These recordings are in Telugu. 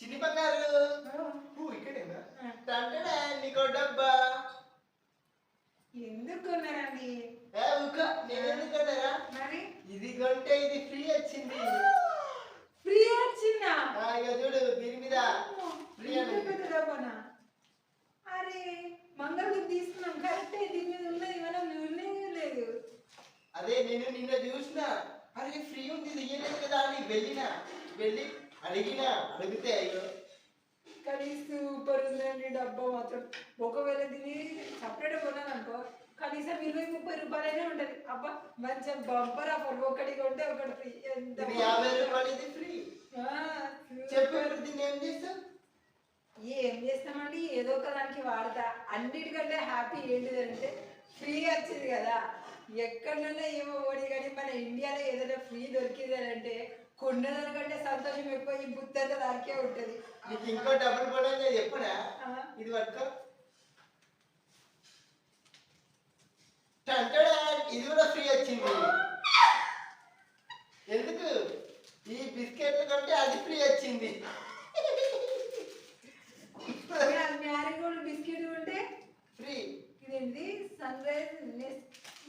చిన్ని బంగారు ఇక్కడేనా తంటడా నీకో డబ్బా ఎందుకు కొన్నారండి? నేను ఎందుకు కొన్నారా? మరి ఇది కొంటే ఇది ఫ్రీ వచ్చింది. ఫ్రీ వచ్చిందా? ఇక చూడు దీని మీద ఫ్రీ పెద్ద డబ్బానా? అరే మంగళగిరి తీసుకున్నాం కరెక్టే, దీని మీద ఉన్నది మనం నిర్ణయం లేదు. అదే నేను నిన్న చూసిన, అరే ఫ్రీ ఉంది ఇది ఇయ్యలేదు కదా అని వెళ్ళి అడిగితే అయ్యో కానీ సూపర్ ఉందండి డబ్బా మాత్రం. ఒకవేళ దీన్ని సపరేట్ కొన్నాను అనుకో కనీసం 20-30 రూపాయలైనా ఉంటది. అబ్బా మంచిగా బంపర్ ఆఫర్, ఒకటి కొంటే ఒకటి ఫ్రీ. ఎంత 50 రూపాయలు ఇది ఫ్రీ. చెప్పారు దీన్ని ఏం చేస్తాం? ఏం చేస్తామండి, ఏదో ఒక దానికి వాడతా. అన్నిటికంటే హ్యాపీ ఏంటిదంటే ఫ్రీ వచ్చింది కదా. ఎక్కడన్నా ఏమో ఓడి, కానీ మన ఇండియాలో ఏదైనా ఫ్రీ దొరికింది అని అంటే కొన్నదానికంటే సంతోషం ఎక్కువ ఈ బుద్ధంతా దానికే ఉంటుంది. నీకు ఇంకో డబ్బులు కూడా చెప్పనా? ఇది పట్టుకో, ఇది కూడా ఫ్రీ వచ్చింది. ఎందుకు? ఈ బిస్కెట్ల కంటే అది ఫ్రీ వచ్చింది. మ్యారీగోల్డ్ బిస్కెట్ ఉంటే ఫ్రీ. ఇదేంటి? Sunrise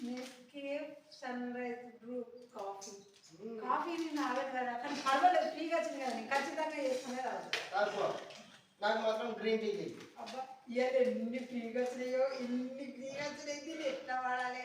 Nescafe Sunrise Bru coffee. Coffee నేను తాగదు కదా, కానీ పర్వాలేదు ఫ్రీగా వచ్చింది కదా, నేను ఖచ్చితంగా చేసుకునే తాగుతా. నాకు మాత్రం గ్రీన్ టీ. అబ్బా ఇవాళ ఎన్ని ఫ్రీగా వచ్చినాయో, ఎన్ని ఫ్రీగా వచ్చినాయి, ఎట్లా వాడాలి?